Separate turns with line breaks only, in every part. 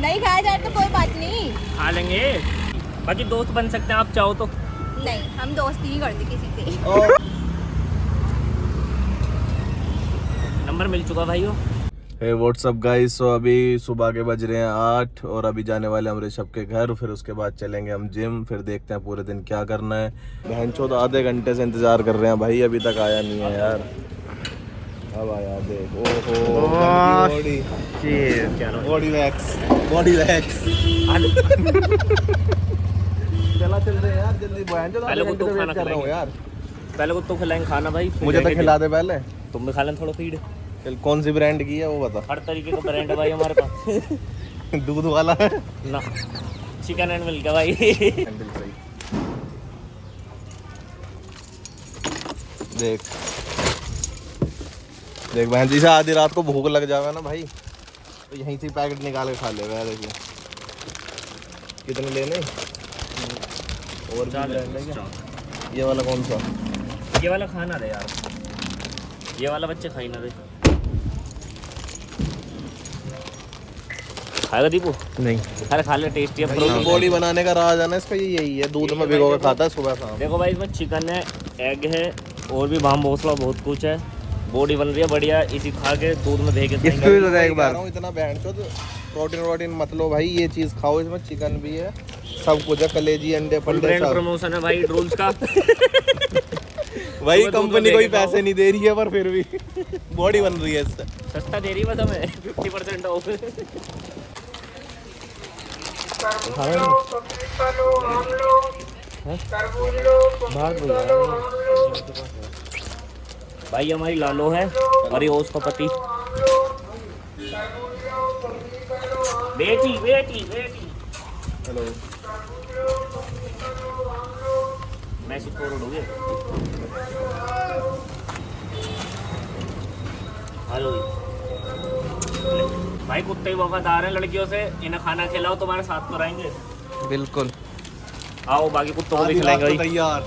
नहीं खाया जाए तो कोई बात नहीं,
खा लेंगे। बाकी दोस्त बन सकते हैं आप चाहो तो।
नहीं हम दोस्ती नहीं करते किसी से।
नंबर मिल चुका भाइयों।
हे व्हाट्सअप गाइस, सो अभी सुबह के बज रहे हैं 8 और अभी जाने वाले हम ऋषभ के घर। फिर उसके बाद चलेंगे हम जिम, फिर देखते हैं पूरे दिन क्या करना है। बहनचोद आधे घंटे से इंतजार कर रहे हैं भाई, अभी तक आया नहीं है यार। अब आया देख, ओहो बॉडी वैक्स, बॉडी वैक्स। चला चल रहे हैं यार जल्दी, बहनचोद आधे घंटे से वेट कर रहा हूं यार।
पहले को तो खिलाएंगे खाना भाई,
मुझे तो खिला दे पहले।
तुम भी खा लें थोड़ा फीड।
कौन सी ब्रांड की है वो बता।
हर तरीके का ब्रांड है भाई हमारे पास।
दूध वाला है
ना, चिकन एंड मिल्क है भाई।
देख देख बहन जी से आधी रात को भूख लग जावे ना भाई, तो यहीं से पैकेट निकाल के खा ले। देखिए कितने लेने और भी ब्रांड है क्या? ये वाला कौन सा?
ये वाला खाना दे यार, ये वाला बच्चे खाई ना दे। खाएगा दीपू?
नहीं।
अरे खा ले, टेस्टी है।
प्रोटीन बॉडी बनाने का राज है ना इसका, यही है, दूध में भिगो के खाता है सुबह शाम।
देखो भाई इसमें चिकन है, एग है और भी भाम भोसला बहुत कुछ है। बॉडी बन रही है बढ़िया, इसी खा के दूध में भेज के
एक बार इतना बहनचोद प्रोटीन वोटीन मत लो भाई, ये चीज खाओ, इसमें चिकन भी है, सब कुछ है, कलेजी अंडे
ब्रांड प्रमोशन है भाई रूल्स का।
भाई कंपनी कोई पैसे नहीं दे रही है पर फिर भी बॉडी बन रही है इससे।
सस्ता दे रही है बस हमें, 50% ऑफ। भाई हमारी लालो है और ये उसका पति। बेटी बेटी बेटी।
हेलो
मैसेज फॉरवर्ड हो गया। हेलो भाई, कुत्ते ही वफादार हैं लड़कियों से, इन्हें खाना खिलाओ तुम्हारे साथ तो रहेंगे।
बिल्कुल
आओ, बाकी कुत्तों को भी खिलाएंगे भाई।
तैयार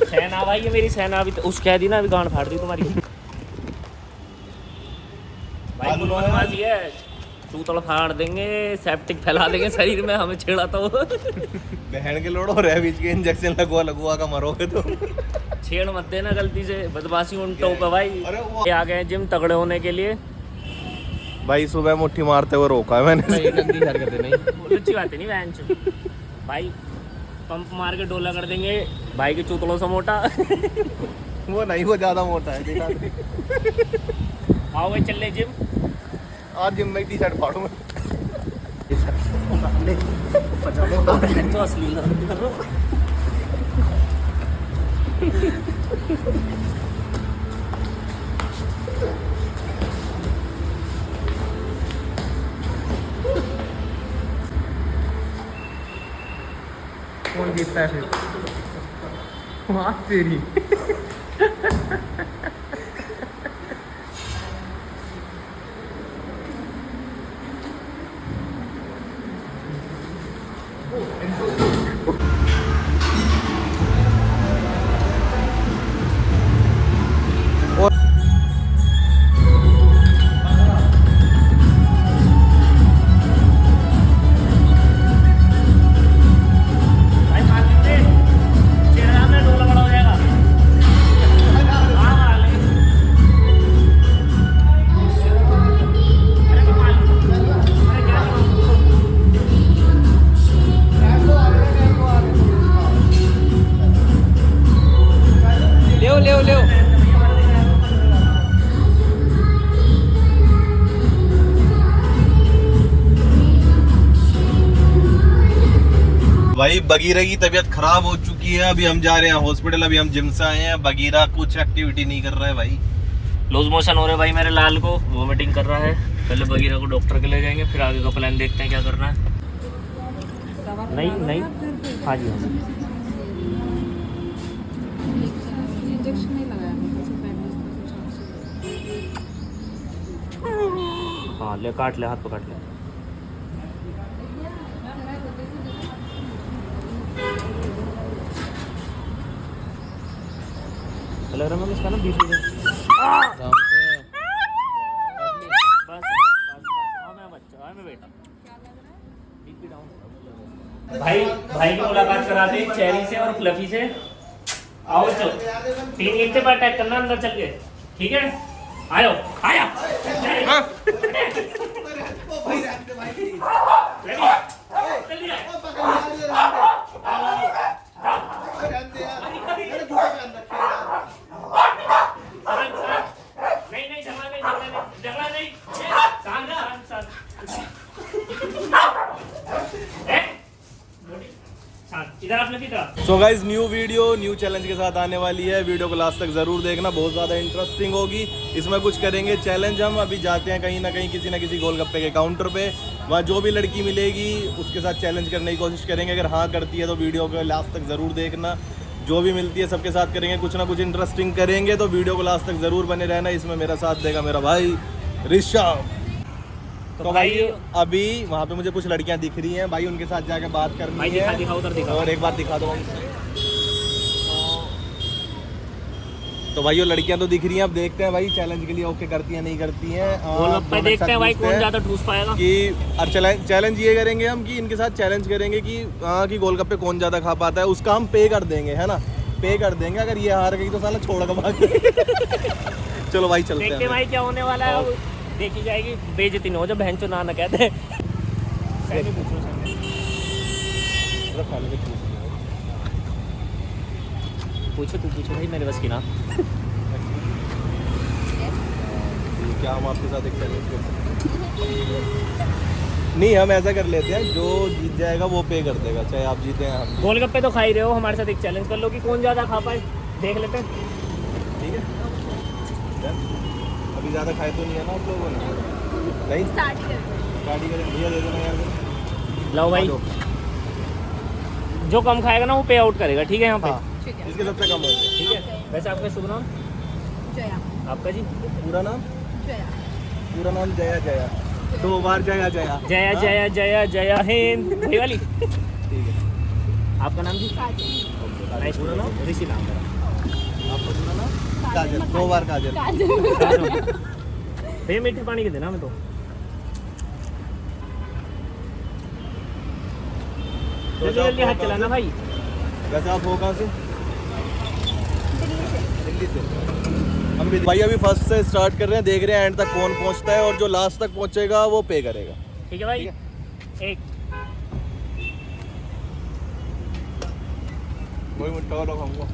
सेना भाई, ये मेरी सेना अभी उस कह दी ना, अभी गांड फाड़ दी तुम्हारी। भाई बदमाशी है, चूतड़ फाड़ देंगे, सेप्टिक फैला देंगे शरीर में, हमें छेड़ा तो।
बहन के लोड़ो रेबीज के इंजेक्शन लगवा का मरोगे तो।
छेड़ मत देना गलती से, बदमाशी उल्टो का भाई। ये आ गए जिम तगड़े होने के लिए
भाई। सुबह मुट्ठी मारते हुए रोका है मैंने।
गंदी हरकतें नहीं, अच्छी बात नहीं बहन चो। भाई पंप मार के डोला कर देंगे भाई के चूतड़ों से मोटा।
वो नहीं, वो ज्यादा मोटा है देखा।
आओ भाई चल ले जिम।
आज जिम में टी शर्ट फाड़ूंगा।
तो असली कर रहा हूँ।
कौन जीतता है फिर? वहाँ तेरी।
भाई बगीरा की तबीयत खराब हो चुकी है, अभी हम जा रहे हैं हॉस्पिटल। अभी हम जिम से आए हैं, बगीरा कुछ एक्टिविटी नहीं कर रहा है भाई,
लूज मोशन हो रहे भाई मेरे लाल को, वोमिटिंग कर रहा है। पहले बगीरा को डॉक्टर के ले जाएंगे, फिर आगे का प्लान देखते हैं क्या करना है। नहीं नहीं, हाँ जी हाँ, ले काट ले, हाथ पे काट ले। लग रहा है इसका ना 20 रुपये। बस बस बस, हाँ मैं बच्चा, हाँ मैं बेटा। भाई भाई की मुलाकात कराते हैं चेरी से और फ्लफी से। आओ चलो 3 गिनते पर अटैक करना अंदर चल के, ठीक है? आयो आया नहीं झगड़ा नहीं शांत इधर आप लोग इधर।
So guys new video new challenge के साथ आने वाली है, वीडियो को लास्ट तक ज़रूर देखना, बहुत ज़्यादा इंटरेस्टिंग होगी। इसमें कुछ करेंगे चैलेंज, हम अभी जाते हैं कहीं ना कहीं किसी ना किसी गोलगप्पे के काउंटर पे, वहाँ जो भी लड़की मिलेगी उसके साथ चैलेंज करने की कोशिश करेंगे। अगर हाँ करती है तो वीडियो को लास्ट तक ज़रूर देखना, जो भी मिलती है सबके साथ करेंगे, कुछ ना कुछ इंटरेस्टिंग करेंगे, तो वीडियो को लास्ट तक ज़रूर बने रहना। इसमें मेरा साथ देगा मेरा भाई ऋषभ। तो भाई अभी वहाँ पे मुझे कुछ लड़कियाँ दिख रही हैं भाई, उनके साथ जाके बात करनी
भाई
है।
दिखा उधर दिखा
और एक बार दिखा दो। तो भाई वो लड़कियां तो दिख रही हैं, अब देखते हैं भाई चैलेंज के लिए ओके करती हैं नहीं करती हैं।
गोलगप्पे देखते हैं भाई कौन ज्यादा ठूस पाएगा।
कि चैलेंज ये करेंगे हम कि इनके साथ चैलेंज करेंगे कि कि गोलगप्पे कौन ज्यादा खा पाता है, उसका हम पे कर देंगे, है ना? पे कर देंगे। अगर ये हार गई तो साला छोड़ के भाग चलो भाई चलते हैं।
देखते भाई क्या होने वाला है, देखी जाएगी। बेइज्जती न हो जो बहन चो ना कहते। पूछो तू पूछो भाई, मेरे बस की ना।
क्या हम आपके साथ एक चैलेंज करते नहीं, हम ऐसा कर लेते हैं जो जीत जाएगा वो पे कर देगा, चाहे आप जीते हैं हम।
गोलगप्पे तो खा ही रहे हो, हमारे साथ एक चैलेंज कर लो कि कौन ज़्यादा खा पाए, देख लेते हैं।
ठीक है, अभी ज़्यादा खाए तो नहीं है ना आप लोगों ने? नहीं स्टार्ट ही करें भैया, दे देना यार।
लो भाई, जो कम खाएगा ना वो पे आउट करेगा, ठीक है? यहाँ पे
हाँ, इसके सबसे कम होगा,
ठीक है? वैसे आपका शुभ नाम?
जया।
आपका जी?
पूरा नाम?
जया।
पूरा नाम जया। जया 2 बार जया।
जया
हाँ?
जया जया जया हिंद, वही वाली।
ठीक है।
आपका नाम जी?
काजल। पूरा नाम?
ऋषि नाम मेरा।
आपका पूरा नाम? काजल। 2 बार काजल।
भैया मीठे पानी के देना हमें तो। जल्दी हाथ चलाना भाई।
वैसे आप हो कहाँ से? दिल्ली से। हम भी भाई अभी फर्स्ट से स्टार्ट कर रहे हैं, देख रहे हैं एंड तक कौन पहुंचता है, और जो लास्ट तक पहुंचेगा वो पे करेगा।
ठीक है भाई। एक
वही मिनट का खाऊंगा।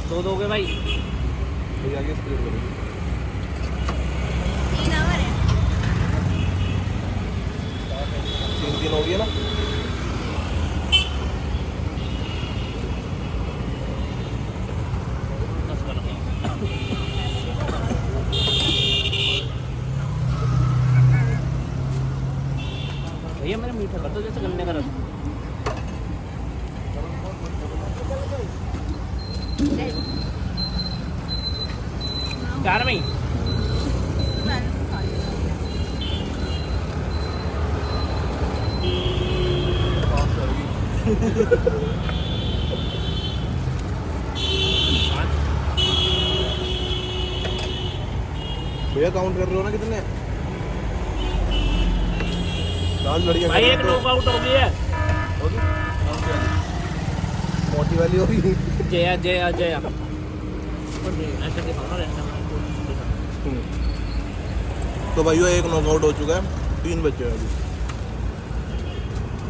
दो दोगे भाई?
आगे स्पीड करो।
3 आवर है।
3 हो गया ना?
भैया मेरा मीठा कर दो जैसे गन्ने का रस। चार में ही
भैया काउंट कर रहे हो ना कितने? 4 लड़कियां
भाई, एक नॉकआउट हो गई है।
होगी? मोटी वाली होगी।
जया जया जया ऐसा दिखाओ ना रहता।
तो भाइयों एक नॉकआउट हो चुका है, 3 बच्चे हैं अभी।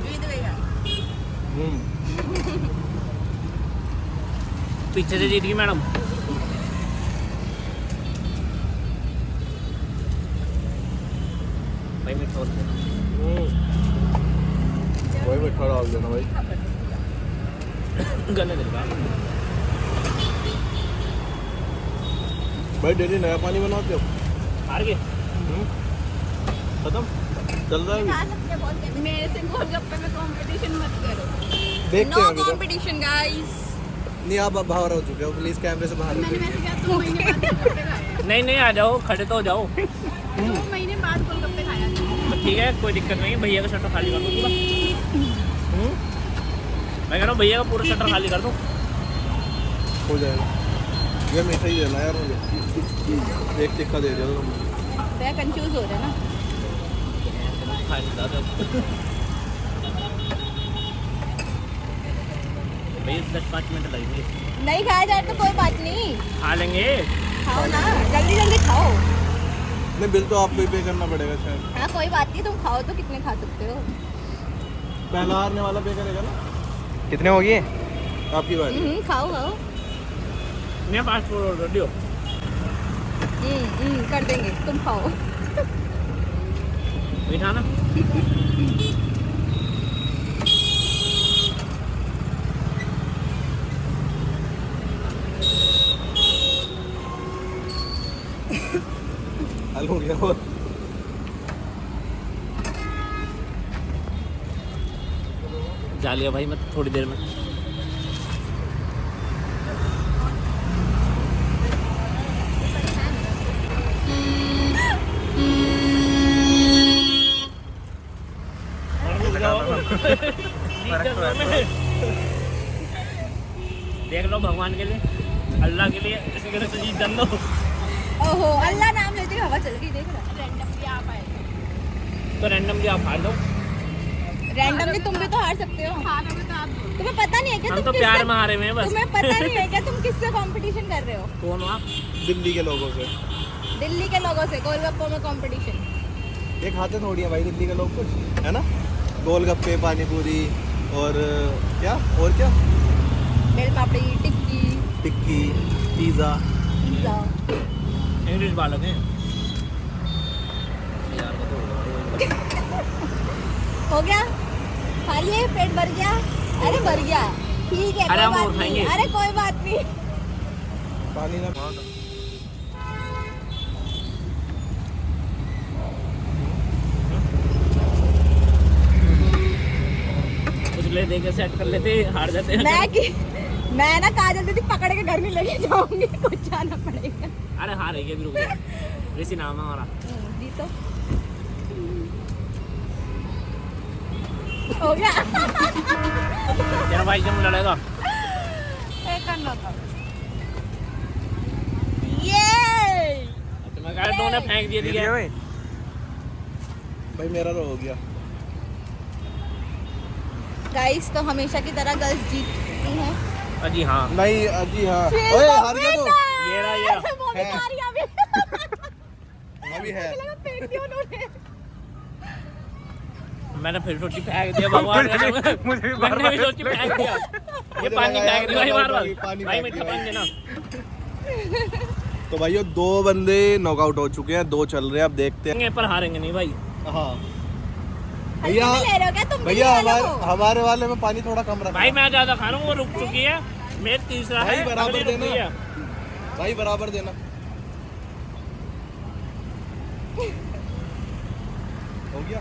जीत गया।
पीछे से जीत गई मैडम। भाई मिठा और
वही मिठा डाल देना भाई।
गन्ने दिल का
भाई डेली नया पानी बनाते हो?
हार गए।
खत्म चल रहा है अभी?
खा सकते हैं बहुत कहते। मेरे से गोलगप्पे में कंपटीशन मत करो।
देखते
नो
हैं अभी तो।
Competition guys.
नहीं आप अब बाहर हो चुके हो, प्लीज कैमरे से बाहर
मैंने वैसे
निकलिए।
कहा 2 महीने बाद गोलगप्पे खाया।
नहीं नहीं आ जाओ, खड़े तो हो जाओ।
2 महीने बाद गोलगप्पे खाया।
तो ठीक है, कोई दिक्कत नहीं है। भैया का शटर खाली कर दो पूरा। मैं कह रहा हूँ भैया का पूरा शटर खाली कर दो।
हो जाएगा। ये मीठा ही देना यार मुझे, एक टिक्का दे दो।
मैं कंफ्यूज हो रहा है ना।
भैया 10-5 मिनट लगेंगे।
नहीं खाया जाए तो कोई बात नहीं,
खा लेंगे।
खाओ ना, जल्दी जल्दी खाओ।
नहीं बिल तो आपको ही पे करना पड़ेगा शायद।
हाँ कोई बात नहीं, तुम खाओ तो कितने खा सकते हो।
पहला हारने वाला पे करेगा ना।
कितने हो गए?
आपकी बारी।
खाओ खाओ।
मैं फास्ट फूड ऑर्डर दियो।
कर देंगे, तुम खाओ।
मीठा ना?
हल हो गया और
जा लिया भाई मैं थोड़ी देर में। देख लो भगवान के लिए, अल्लाह के लिए, इसी के लिए तो जीत जान दो।
ओहो, अल्लाह नाम लेते ही हवा चल गई, देख रहा। रैंडमली आप आए।
तो रैंडमली आप हार दो।
रैंडमली तुम भी तो हार सकते हो। हारोगे तो आप। तुम्हें पता नहीं है क्या
हम
तुम
तो
किससे-
प्यार में हारे हुए हैं बस।
तुम्हें पता नहीं है क्या तुम किससे कंपटीशन कर रहे हो?
कौन हो आप?
दिल्ली के लोगों से।
दिल्ली के लोगों से गोलगप्पों में कंपटीशन।
ये खाते थोड़ी है भाई दिल्ली के लोग कुछ, है ना। गोलगप्पे, पानी पूरी और क्या
भेल पापड़ी, टिक्की,
टिक्की, पिज़्ज़ा।
पिज़्ज़ा।
इंग्लिश बालक हैं।
हो गया? खा लिए? पेट भर गया? अरे भर गया, ठीक है,
अरे
कोई
हम
बात
और
नहीं।
खाएंगे।
अरे कोई बात नहीं।
पानी ना
कुछ ले दे के सेट कर लेते, हार जाते हैं।
मैं ना काजल दीदी पकड़ के घर नहीं लेके जाऊंगी, कुछ जाना पड़ेगा।
अरे हारेंगे अभी, रुक जाओ। ऋषि नाम है हमारा।
जी तो हो गया।
तेरा भाई जब लड़ेगा।
एक करना था। ये
तो मैं कह रहा दोनों फेंक दिए दिया।
भाई
भाई मेरा तो हो गया।
गाइस तो हमेशा की तरह गर्ल्स जीतती हैं।
अजी हाँ,
नहीं जी हाँ। ओए हार गया तो।
ये रहा ये रहा।
वो भी
है।
खा रही है अभी।
अभी है।
मुझे लगा फेंक दिया उन्होंने।
मैंने फिर सोची फेंक दिया भगवान का नाम।
मुझे भी
मैंने भी सोची फेंक दिया। ये
मुझे
पानी
लगा
फेंक
यार,
दिया भाई, बार
पानी
भाई
फेंक
मीठा
दिया
पानी देना।
तो भाइयों 2 बंदे नॉकआउट हो चुके हैं, 2 चल रहे हैं, अब देखते हैं।
पर हारेंगे नहीं भाई।
हाँ
भैया
भैया,
ले रहे हो क्या तुम?
भैया
दिल्ली वालों को?
हमारे वाले में पानी थोड़ा कम रखना।
भाई मैं ज्यादा खा रहा हूँ, वो रुक चुकी है। मेरे तीसरा
भाई
है,
बराबर
अगली रुक
देना।
गई है।
भाई बराबर देना। हो गया।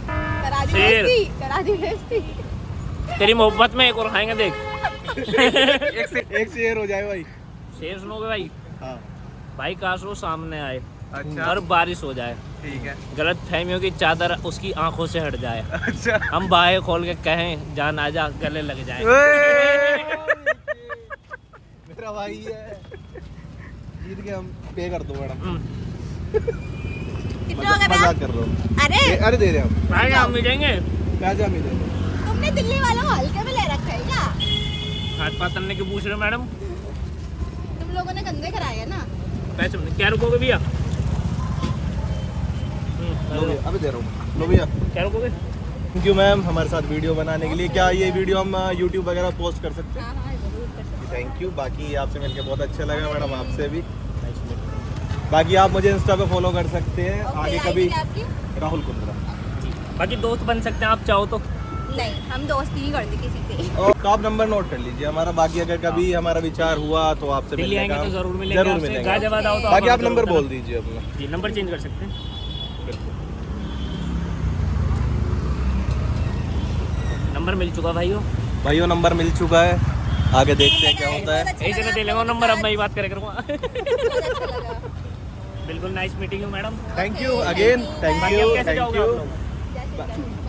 करा दी
शेर।
बेइज्जती, करा दी बेइज्जती।
तेरी मोहब्बत में एक और खाएंगे देख।
एक शेर हो जाए भाई।
शेर सुनोगे भाई?
हाँ
भाई काश वो सामने आए
अच्छा
और बारिश हो जाए,
ठीक है।
गलत फहमियों की चादर उसकी आंखों से हट जाए,
अच्छा
हम बाहें खोल के कहें जान आजा, गले लग जाए।
मेरा भाई है, जीत के हम पे कर दो मैडम।
कितना हो गया
मजाक
भैया?
कर रहे हो।
अरे
अरे दे रहे हम
भाई हम मिलेंगे।
पैसा मिले।
तुमने दिल्ली वालों को हल्के में ले रखा है क्या?
हाथ पात तलने की पूछ रहे हो मैडम?
तुम लोगों ने गंदे कराए है ना।
पैसे क्या रुकोगे भैया?
अभी दे रहा हूँ। लो भैया।
क्या रुकोगे?
थैंक यू मैम हमारे साथ वीडियो बनाने के लिए। क्या ये वीडियो हम यूट्यूब वगैरह पोस्ट कर सकते हैं?
हाँ हाँ जरूर कर सकते
थैंक यू। बाकी आपसे मिलकर बहुत अच्छा लगा मैडम, आपसे भी। बाकी आप मुझे इंस्टा पे फॉलो कर सकते हैं।
हो।
आगे
ओके,
कभी
आईडी क्या आपकी?
राहुल कुंद्रा।
बाकी दोस्त बन सकते हैं आप चाहो तो।
नहीं, हम दोस्ती नहीं करते किसी से।
और तो आप नंबर नोट कर लीजिए हमारा। बाकी अगर कभी हमारा विचार हुआ तो आपसे
दिल्ली
मिलने
आएंगे
का
तो जरूर मिलेंगे
जरूर
आपसे।
मिलेंगे।
गाजियाबाद आओ तो
बाकी आप
हमें
नंबर
जरूर
बोल
बताना।
दीजिए अपना।
जी नंबर चेंज कर सकते हैं। नंबर मिल चुका भाइयों।
भाइयों नंबर मिल चुका है। आगे देखते हैं क्या होता है।
यही से मैं दे लेगा नंबर, अब मैं ही बात करे करूँगा।
बहुत अच्छा लगा।
बिल्कुल nice meeting you madam.
Thank you again, thank
बाकी
यू,
अब कैसे
थैंक
जाओगे
यू।
आप लोग?
जय श्री कृष्ण।